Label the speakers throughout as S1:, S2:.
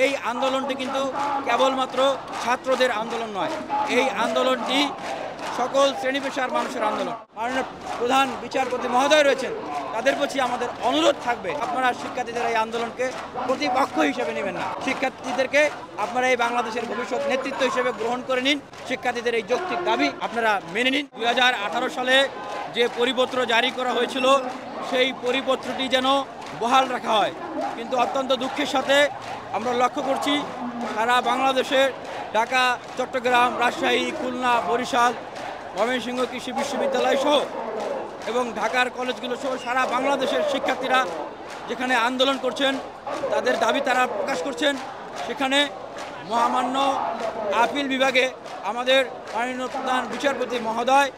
S1: এই আন্দোলনটি কিন্তু কেবলমাত্র ছাত্রদের আন্দোলন নয়, এই আন্দোলনটি সকল শ্রেণী পেশার মানুষের আন্দোলন। মাননীয় প্রধান বিচারপতি মহোদয় রয়েছেন, তাদের প্রতি আমাদের অনুরোধ থাকবে আপনারা শিক্ষার্থীদের এই আন্দোলনকে প্রতিপক্ষ হিসেবে নেবেন না। শিক্ষার্থীদেরকে আপনারা এই বাংলাদেশের ভবিষ্যৎ নেতৃত্ব হিসেবে গ্রহণ করে নিন। শিক্ষার্থীদের এই যৌক্তিক দাবি আপনারা মেনে নিন। 2018 সালে যে পরিপত্র জারি করা হয়েছিল সেই পরিপত্রটি যেন বহাল রাখা হয়, কিন্তু অত্যন্ত দুঃখের সাথে আমরা লক্ষ্য করছি সারা বাংলাদেশের ঢাকা, চট্টগ্রাম, রাজশাহী, খুলনা, বরিশাল, ময়মনসিংহ কৃষি বিশ্ববিদ্যালয় সহ এবং ঢাকার কলেজগুলো সহ সারা বাংলাদেশের শিক্ষার্থীরা যেখানে আন্দোলন করছেন, তাদের দাবি তারা প্রকাশ করছেন, সেখানে মহামান্য আপিল বিভাগে আমাদের মাননীয় প্রধান বিচারপতি মহোদয়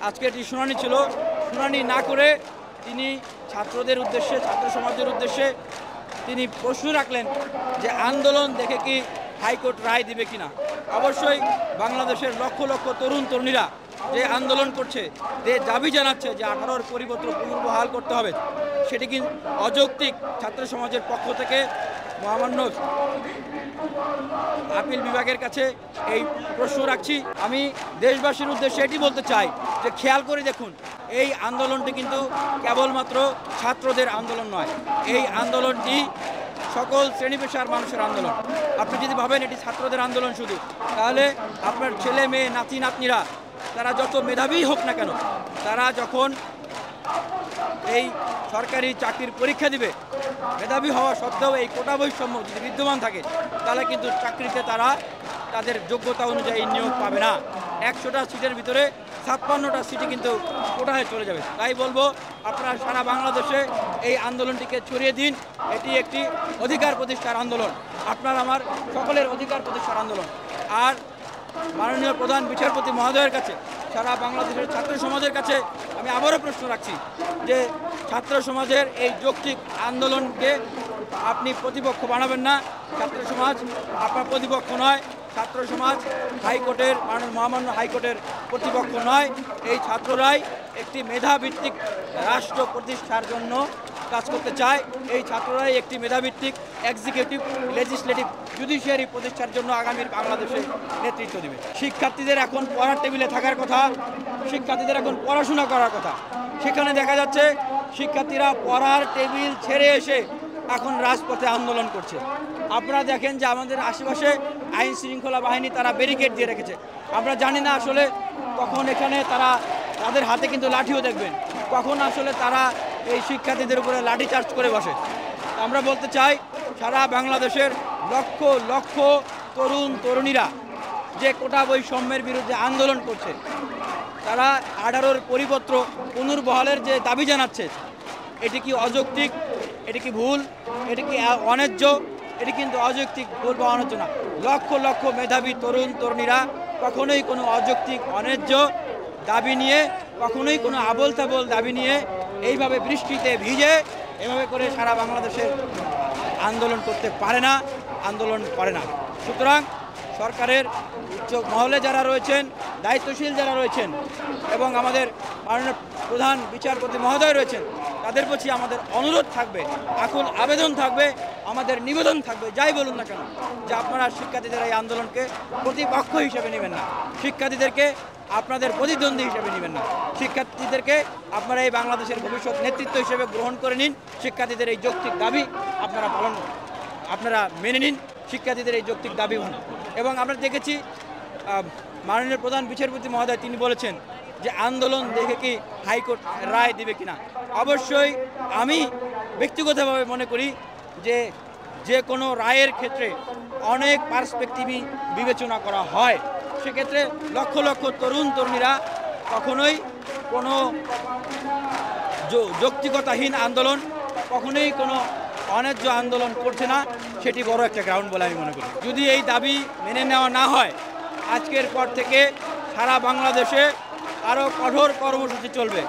S1: আজকে এটি শুনানি ছিল, শুনানি না করে তিনি ছাত্রদের উদ্দেশ্যে, ছাত্র সমাজের উদ্দেশ্যে তিনি প্রশ্ন রাখলেন যে আন্দোলন দেখে কি হাইকোর্ট রায় দিবে কিনা। অবশ্যই বাংলাদেশের লক্ষ লক্ষ তরুণ তরুণীরা যে আন্দোলন করছে, যে দাবি জানাচ্ছে যে 18-র পরিপত্র পুনর্বহাল করতে হবে, সেটি কিন্তু অযৌক্তিক। ছাত্র সমাজের পক্ষ থেকে মহামান্য আপিল বিভাগের কাছে এই প্রশ্ন রাখছি। আমি দেশবাসীর উদ্দেশ্যে এটি বলতে চাই যে খেয়াল করে দেখুন, এই আন্দোলনটি কিন্তু কেবলমাত্র ছাত্রদের আন্দোলন নয়, এই আন্দোলনটি সকল শ্রেণী পেশার মানুষের আন্দোলন। আপনি যদি ভাবেন এটি ছাত্রদের আন্দোলন শুধু, তাহলে আপনার ছেলে মেয়ে, নাতি নাতনিরা তারা যত মেধাবী হোক না কেন, তারা যখন এই সরকারি চাকরির পরীক্ষা দিবে, মেধাবী হওয়া সত্ত্বেও এই কোটা বৈষম্য যদি বিদ্যমান থাকে, তাহলে কিন্তু চাকরিতে তারা তাদের যোগ্যতা অনুযায়ী নিয়োগ পাবে না। 100টা সিটের ভিতরে 56টা সিটই কিন্তু কোটায় চলে যাবে। তাই বলবো আপনারা সারা বাংলাদেশে এই আন্দোলনটিকে ছড়িয়ে দিন। এটি একটি অধিকার প্রতিষ্ঠার আন্দোলন, আপনার আমার সকলের অধিকার প্রতিষ্ঠার আন্দোলন। আর মাননীয় প্রধান বিচারপতি মহোদয়ের কাছে, সারা বাংলাদেশের ছাত্র সমাজের কাছে আমি আবারও প্রশ্ন রাখছি যে ছাত্র সমাজের এই যৌক্তিক আন্দোলনকে আপনি প্রতিপক্ষ বানাবেন না। ছাত্র সমাজ আপনার প্রতিপক্ষ নয়, ছাত্র সমাজ হাইকোর্টের, মহামান্য হাইকোর্টের প্রতিপক্ষ নয়। এই ছাত্ররাই একটি মেধাভিত্তিক রাষ্ট্র প্রতিষ্ঠার জন্য কাজ করতে চায়। এই ছাত্ররাই একটি মেধাভিত্তিক এক্সিকিউটিভ, লেজিসলেটিভ, জুডিশিয়ারি প্রতিষ্ঠার জন্য আগামীর বাংলাদেশে নেতৃত্ব দেবে। শিক্ষার্থীদের এখন পড়ার টেবিলে থাকার কথা, শিক্ষার্থীদের এখন পড়াশোনা করার কথা। সেখানে দেখা যাচ্ছে শিক্ষার্থীরা পড়ার টেবিল ছেড়ে এসে এখন রাজপথে আন্দোলন করছে। আপনারা দেখেন যে আমাদের আশেপাশে আইন শৃঙ্খলা বাহিনী তারা ব্যারিকেড দিয়ে রেখেছে। আমরা জানি না আসলে কখন এখানে তাদের হাতে কিন্তু লাঠিও দেখবেন, কখন আসলে তারা এই শিক্ষার্থীদের উপরে লাঠি চার্জ করে বসে। আমরা বলতে চাই সারা বাংলাদেশের লক্ষ লক্ষ তরুণ তরুণীরা যে কোটা বৈষম্যের বিরুদ্ধে আন্দোলন করছে, তারা 18-র পরিপত্র পুনর্বহালের যে দাবি জানাচ্ছে, এটি কি অযৌক্তিক, এটি কি ভুল, এটি কি অন্যায্য? এটি কিন্তু অযৌক্তিক, ভুল বা অন্যায্য না। লক্ষ লক্ষ মেধাবী তরুণ তরুণীরা কখনোই কোনো অযৌক্তিক, অন্যায্য দাবি নিয়ে, কখনোই কোনো আবোল তাবোল দাবি নিয়ে এইভাবে বৃষ্টিতে ভিজে এভাবে করে সারা বাংলাদেশের আন্দোলন করতে পারে না, আন্দোলন করে না। সুতরাং সরকারের উচ্চ মহলে যারা রয়েছেন, দায়িত্বশীল যারা রয়েছেন এবং আমাদের মাননীয় প্রধান বিচারপতি মহোদয় রয়েছেন, তাদের প্রতি আমাদের অনুরোধ থাকবে, আকুল আবেদন থাকবে, আমাদের নিবেদন থাকবে, যাই বলুন না কেন, যে আপনারা শিক্ষার্থীদের এই আন্দোলনকে প্রতিপক্ষ হিসেবে নেবেন না, শিক্ষার্থীদেরকে আপনাদের প্রতিদ্বন্দ্বী হিসেবে নেবেন না। শিক্ষার্থীদেরকে আপনারা এই বাংলাদেশের ভবিষ্যৎ নেতৃত্ব হিসেবে গ্রহণ করে নিন। শিক্ষার্থীদের এই যৌক্তিক দাবি আপনারা মেনে নিন। শিক্ষার্থীদের এই যৌক্তিক দাবি এবং আমরা দেখেছি মাননীয় প্রধান বিচারপতি মহোদয় তিনি বলেছেন যে আন্দোলন দেখে কি হাইকোর্ট রায় দিবে কিনা। অবশ্যই আমি ব্যক্তিগতভাবে মনে করি যে কোনো রায়ের ক্ষেত্রে অনেক পার্সপেক্টিভই বিবেচনা করা হয়। সেক্ষেত্রে লক্ষ লক্ষ তরুণ তরুণীরা কখনোই কোনো যৌক্তিকতাহীন আন্দোলন, কখনোই কোনো অন্যায্য আন্দোলন করছে না, সেটি বড় একটা গ্রাউন্ড বলে আমি মনে করি। যদি এই দাবি মেনে নেওয়া না হয়, আজকের পর থেকে সারা বাংলাদেশে আরও কঠোর কর্মসূচি চলবে।